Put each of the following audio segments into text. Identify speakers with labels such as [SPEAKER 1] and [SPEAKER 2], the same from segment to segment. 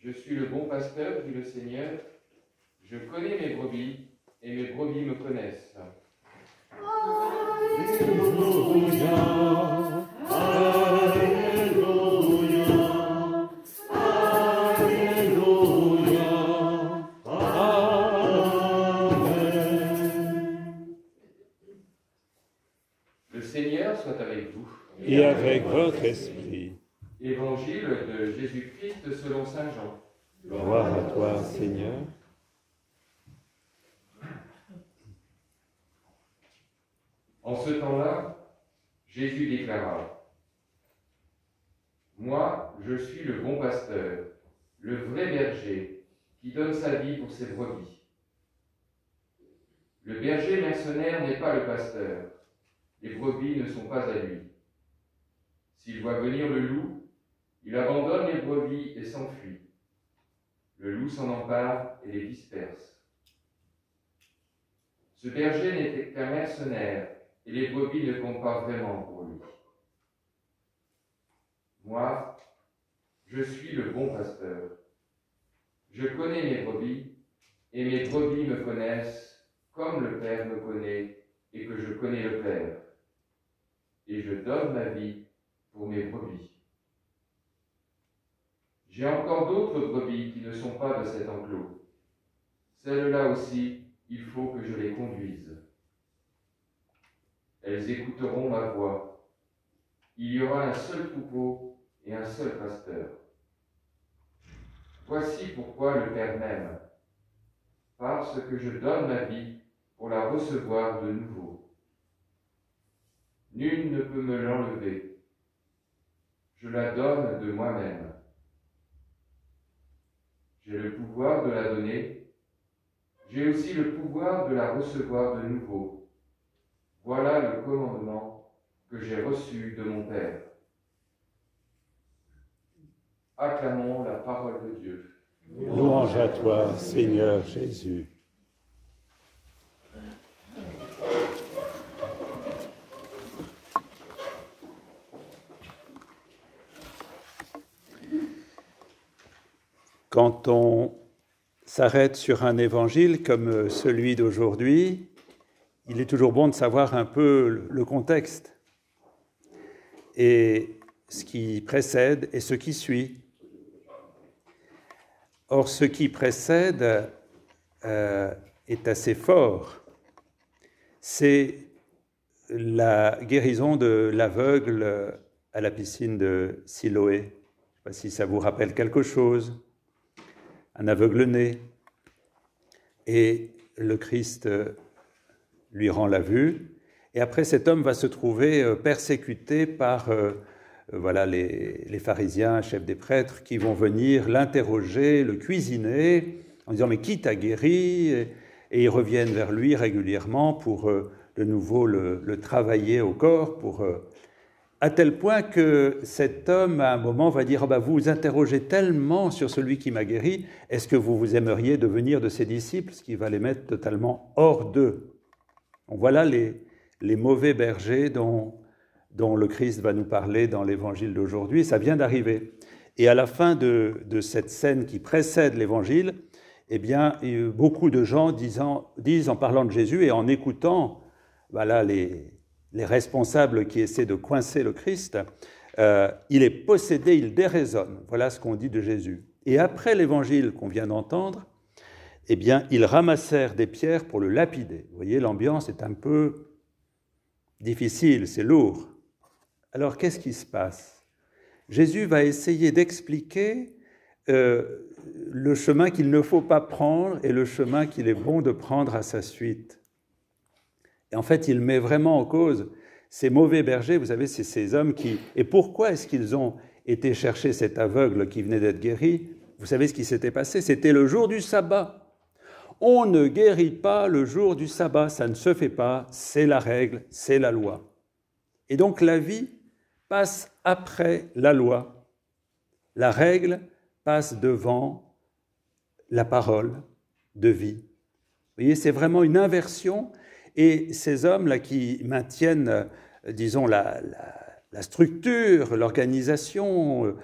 [SPEAKER 1] Je suis le bon pasteur, dit le Seigneur. Je connais mes brebis, et mes brebis me connaissent.
[SPEAKER 2] Alléluia, Alléluia, Alléluia, Amen.
[SPEAKER 1] Le Seigneur soit avec vous.
[SPEAKER 2] Et avec votre esprit.
[SPEAKER 1] Évangile de Jésus-Christ selon saint Jean.
[SPEAKER 2] Gloire à toi, Seigneur.
[SPEAKER 1] En ce temps-là, Jésus déclara : « Moi, je suis le bon pasteur, le vrai berger, qui donne sa vie pour ses brebis. Le berger mercenaire n'est pas le pasteur, les brebis ne sont pas à lui. S'il voit venir le loup, il abandonne les brebis et s'enfuit. Le loup s'en empare et les disperse. Ce berger n'était qu'un mercenaire, et les brebis ne comptent pas vraiment pour lui. Moi, je suis le bon pasteur. Je connais mes brebis, et mes brebis me connaissent comme le Père me connaît et que je connais le Père. Et je donne ma vie pour mes brebis. J'ai encore d'autres brebis qui ne sont pas de cet enclos. Celles-là aussi, il faut que je les conduise. Elles écouteront ma voix. Il y aura un seul troupeau et un seul pasteur. Voici pourquoi le Père m'aime, parce que je donne ma vie pour la recevoir de nouveau. Nul ne peut me l'enlever. Je la donne de moi-même. J'ai le pouvoir de la donner. J'ai aussi le pouvoir de la recevoir de nouveau. Voilà le commandement que j'ai reçu de mon Père. Acclamons la parole de Dieu.
[SPEAKER 2] Louange à toi, Seigneur Jésus. Quand on s'arrête sur un évangile comme celui d'aujourd'hui, il est toujours bon de savoir un peu le contexte et ce qui précède et ce qui suit. Or, ce qui précède est assez fort. C'est la guérison de l'aveugle à la piscine de Siloé. Je ne sais pas si ça vous rappelle quelque chose. Un aveugle-né. Et le Christ lui rend la vue. Et après, cet homme va se trouver persécuté par les pharisiens, chefs des prêtres, qui vont venir l'interroger, le cuisiner, en disant « Mais qui t'a guéri ?» Et ils reviennent vers lui régulièrement pour de nouveau le travailler au corps, à tel point que cet homme, à un moment, va dire « Vous vous interrogez tellement sur celui qui m'a guéri, est-ce que vous aimeriez devenir de ses disciples ?» Ce qui va les mettre totalement hors d'eux. Donc voilà les mauvais bergers dont le Christ va nous parler dans l'évangile d'aujourd'hui. Ça vient d'arriver. Et à la fin de cette scène qui précède l'évangile, eh bien, beaucoup de gens disent en parlant de Jésus et en écoutant les responsables qui essaient de coincer le Christ, il est possédé, il déraisonne. Voilà ce qu'on dit de Jésus. Et après l'évangile qu'on vient d'entendre, eh bien, ils ramassèrent des pierres pour le lapider. Vous voyez, l'ambiance est un peu difficile, c'est lourd. Alors, qu'est-ce qui se passe ? Jésus va essayer d'expliquer le chemin qu'il ne faut pas prendre et le chemin qu'il est bon de prendre à sa suite. Et en fait, il met vraiment en cause ces mauvais bergers, vous savez, c'est ces hommes qui... Et pourquoi est-ce qu'ils ont été chercher cet aveugle qui venait d'être guéri ? Vous savez ce qui s'était passé ? C'était le jour du sabbat. On ne guérit pas le jour du sabbat, ça ne se fait pas, c'est la règle, c'est la loi. Et donc la vie passe après la loi. La règle passe devant la parole de vie. Vous voyez, c'est vraiment une inversion. Et ces hommes-là qui maintiennent, disons, la structure, l'organisation,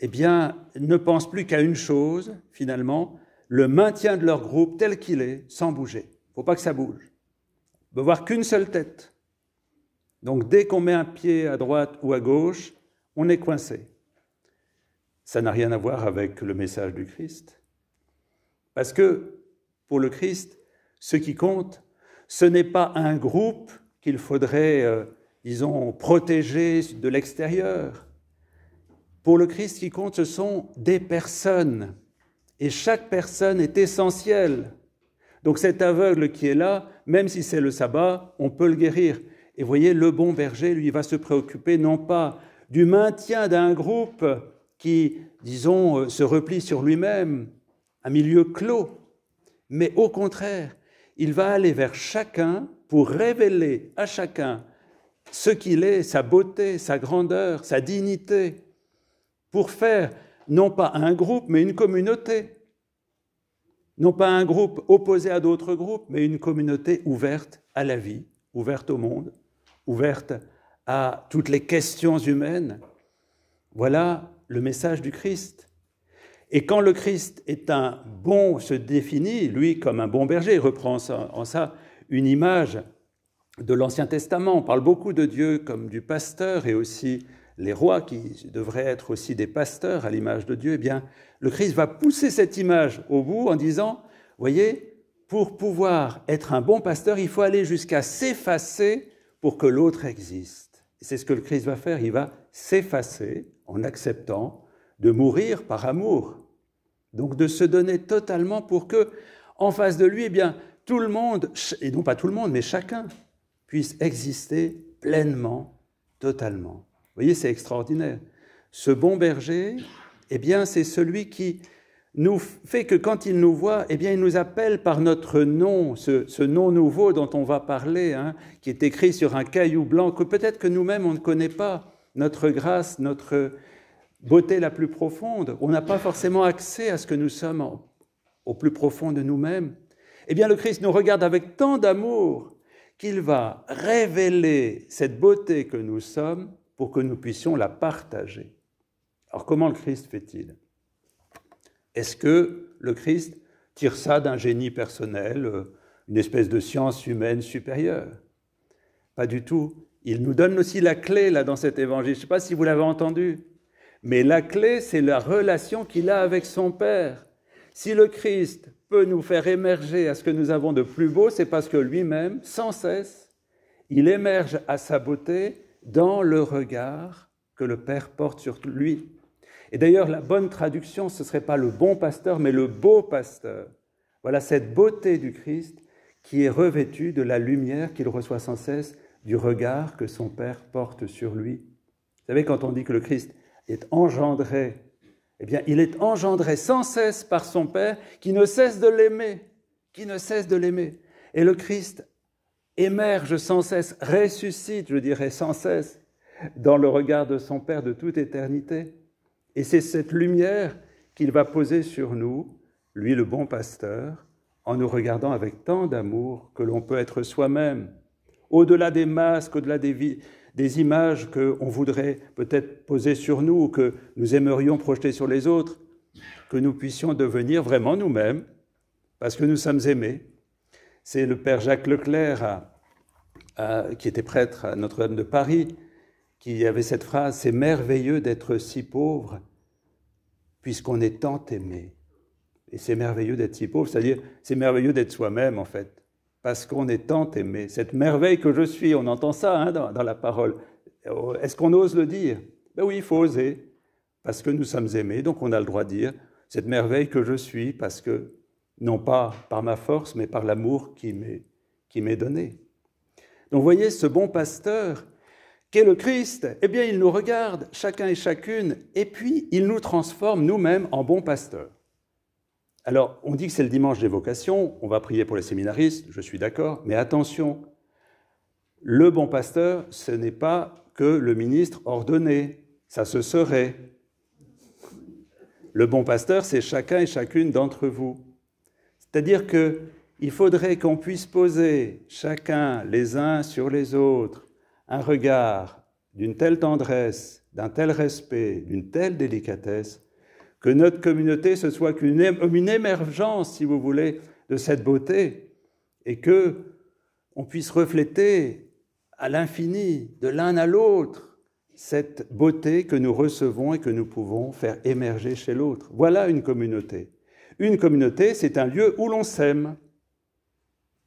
[SPEAKER 2] eh bien, ne pensent plus qu'à une chose, finalement, le maintien de leur groupe tel qu'il est, sans bouger. Il ne faut pas que ça bouge. On ne peut voir qu'une seule tête. Donc, dès qu'on met un pied à droite ou à gauche, on est coincé. Ça n'a rien à voir avec le message du Christ. Parce que, pour le Christ, ce qui compte, ce n'est pas un groupe qu'il faudrait, disons, protéger de l'extérieur. Pour le Christ, ce qui compte, ce sont des personnes. Et chaque personne est essentielle. Donc cet aveugle qui est là, même si c'est le sabbat, on peut le guérir. Et vous voyez, le bon berger, lui, va se préoccuper non pas du maintien d'un groupe qui, disons, se replie sur lui-même, un milieu clos, mais au contraire, il va aller vers chacun pour révéler à chacun ce qu'il est, sa beauté, sa grandeur, sa dignité, pour faire non pas un groupe, mais une communauté. Non pas un groupe opposé à d'autres groupes, mais une communauté ouverte à la vie, ouverte au monde, ouverte à toutes les questions humaines. Voilà le message du Christ. Et quand le Christ est un bon, se définit, lui, comme un bon berger, il reprend en ça une image de l'Ancien Testament. On parle beaucoup de Dieu comme du pasteur et aussi les rois qui devraient être aussi des pasteurs à l'image de Dieu. Eh bien, le Christ va pousser cette image au bout en disant, voyez, pour pouvoir être un bon pasteur, il faut aller jusqu'à s'effacer pour que l'autre existe. Et c'est ce que le Christ va faire, il va s'effacer en acceptant de mourir par amour. Donc de se donner totalement pour que, en face de lui, eh bien, tout le monde, et non pas tout le monde, mais chacun, puisse exister pleinement, totalement. Vous voyez, c'est extraordinaire. Ce bon berger, eh bien, c'est celui qui nous fait que quand il nous voit, eh bien, il nous appelle par notre nom, ce nom nouveau dont on va parler, hein, qui est écrit sur un caillou blanc, que peut-être que nous-mêmes, on ne connaît pas, notre grâce, notre beauté la plus profonde. On n'a pas forcément accès à ce que nous sommes au plus profond de nous-mêmes. Eh bien, le Christ nous regarde avec tant d'amour qu'il va révéler cette beauté que nous sommes pour que nous puissions la partager. Alors, comment le Christ fait-il ? Est-ce que le Christ tire ça d'un génie personnel, une espèce de science humaine supérieure ? Pas du tout. Il nous donne aussi la clé, là, dans cet évangile. Je ne sais pas si vous l'avez entendu, mais la clé, c'est la relation qu'il a avec son Père. Si le Christ peut nous faire émerger à ce que nous avons de plus beau, c'est parce que lui-même, sans cesse, il émerge à sa beauté dans le regard que le Père porte sur lui. Et d'ailleurs, la bonne traduction, ce ne serait pas le bon pasteur, mais le beau pasteur. Voilà cette beauté du Christ qui est revêtue de la lumière qu'il reçoit sans cesse du regard que son Père porte sur lui. Vous savez, quand on dit que le Christ est engendré, eh bien, il est engendré sans cesse par son Père qui ne cesse de l'aimer, Et le Christ émerge sans cesse, ressuscite, je dirais, sans cesse, dans le regard de son Père de toute éternité. Et c'est cette lumière qu'il va poser sur nous, lui le bon pasteur, en nous regardant avec tant d'amour que l'on peut être soi-même, au-delà des masques, au-delà des images qu'on voudrait peut-être poser sur nous ou que nous aimerions projeter sur les autres, que nous puissions devenir vraiment nous-mêmes, parce que nous sommes aimés. C'est le père Jacques Leclerc, qui était prêtre à Notre-Dame de Paris, qui avait cette phrase « C'est merveilleux d'être si pauvre, puisqu'on est tant aimé. » Et c'est merveilleux d'être si pauvre, c'est-à-dire c'est merveilleux d'être soi-même, en fait, parce qu'on est tant aimé. Cette merveille que je suis, on entend ça hein, dans la parole. Est-ce qu'on ose le dire ? Ben oui, il faut oser, parce que nous sommes aimés, donc on a le droit de dire cette merveille que je suis, parce que, non pas par ma force, mais par l'amour qui m'est donné. Donc vous voyez, ce bon pasteur, qu'est le Christ, eh bien il nous regarde, chacun et chacune, et puis il nous transforme nous-mêmes en bons pasteurs. Alors, on dit que c'est le dimanche des vocations, on va prier pour les séminaristes, je suis d'accord, mais attention, le bon pasteur, ce n'est pas que le ministre ordonné, ça se serait. Le bon pasteur, c'est chacun et chacune d'entre vous. C'est-à-dire qu'il faudrait qu'on puisse poser chacun les uns sur les autres un regard d'une telle tendresse, d'un tel respect, d'une telle délicatesse, que notre communauté ce soit une émergence, si vous voulez, de cette beauté, et que on puisse refléter à l'infini, de l'un à l'autre, cette beauté que nous recevons et que nous pouvons faire émerger chez l'autre. Voilà une communauté. Une communauté, c'est un lieu où l'on s'aime.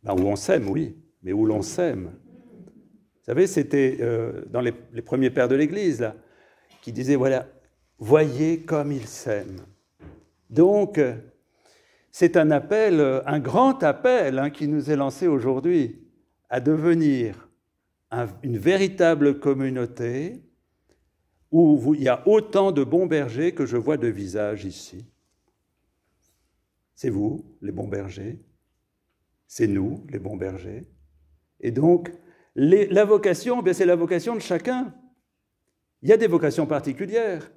[SPEAKER 2] Ben, où on s'aime, oui, mais où l'on s'aime. Vous savez, c'était dans les premiers pères de l'Église, là, qui disaient, voilà, voyez comme ils s'aiment. Donc, c'est un appel, un grand appel hein, qui nous est lancé aujourd'hui à devenir une véritable communauté où il y a autant de bons bergers que je vois de visages ici. C'est vous, les bons bergers. C'est nous, les bons bergers. Et donc, la vocation, c'est la vocation de chacun. Il y a des vocations particulières,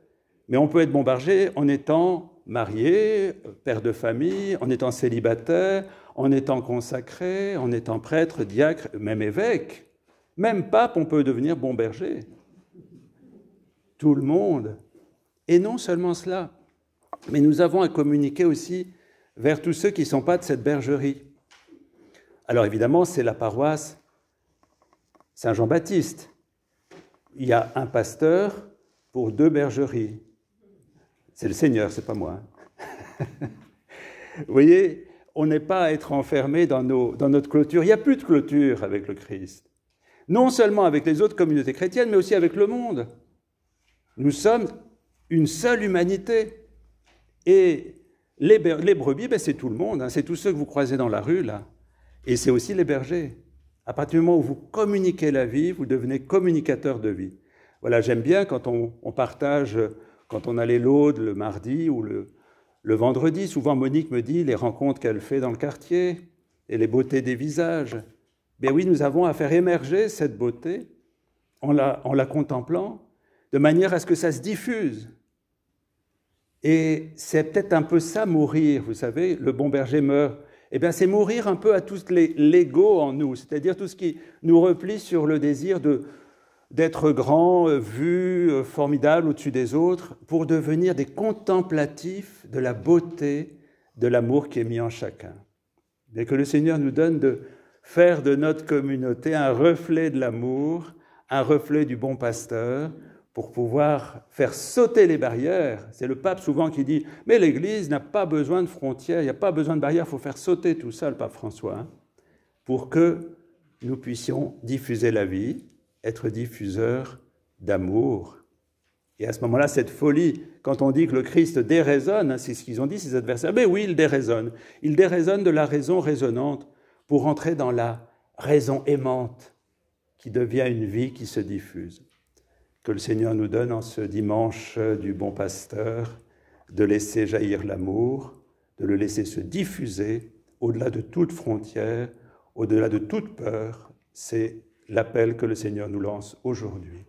[SPEAKER 2] mais on peut être bon berger en étant marié, père de famille, en étant célibataire, en étant consacré, en étant prêtre, diacre, même évêque. Même pape, on peut devenir bon berger. Tout le monde. Et non seulement cela, mais nous avons à communiquer aussi vers tous ceux qui ne sont pas de cette bergerie. Alors évidemment, c'est la paroisse Saint-Jean-Baptiste. Il y a un pasteur pour 2 bergeries. C'est le Seigneur, c'est pas moi. Vous voyez, on n'est pas à être enfermé dans notre clôture. Il n'y a plus de clôture avec le Christ. Non seulement avec les autres communautés chrétiennes, mais aussi avec le monde. Nous sommes une seule humanité. Et les brebis, c'est tout le monde. Hein, c'est tous ceux que vous croisez dans la rue, là. Et c'est aussi les bergers. À partir du moment où vous communiquez la vie, vous devenez communicateur de vie. Voilà, j'aime bien quand on partage, quand on a les laudes le mardi ou le vendredi. Souvent, Monique me dit les rencontres qu'elle fait dans le quartier et les beautés des visages. Bien oui, nous avons à faire émerger cette beauté en la contemplant, de manière à ce que ça se diffuse. Et c'est peut-être un peu ça, mourir, vous savez, le bon berger meurt. Eh bien, c'est mourir un peu à tout l'ego en nous, c'est-à-dire tout ce qui nous replie sur le désir d'être grand, vu, formidable au-dessus des autres, pour devenir des contemplatifs de la beauté, de l'amour qui est mis en chacun. Et que le Seigneur nous donne de faire de notre communauté un reflet de l'amour, un reflet du bon pasteur, pour pouvoir faire sauter les barrières. C'est le pape souvent qui dit « Mais l'Église n'a pas besoin de frontières, il n'y a pas besoin de barrières, il faut faire sauter tout ça, le pape François, hein, pour que nous puissions diffuser la vie, être diffuseurs d'amour. » Et à ce moment-là, cette folie, quand on dit que le Christ déraisonne, hein, c'est ce qu'ils ont dit, ses adversaires, mais oui, il déraisonne. Il déraisonne de la raison raisonnante pour entrer dans la raison aimante qui devient une vie qui se diffuse. Que le Seigneur nous donne en ce dimanche du bon pasteur de laisser jaillir l'amour, de le laisser se diffuser au-delà de toute frontière, au-delà de toute peur. C'est l'appel que le Seigneur nous lance aujourd'hui.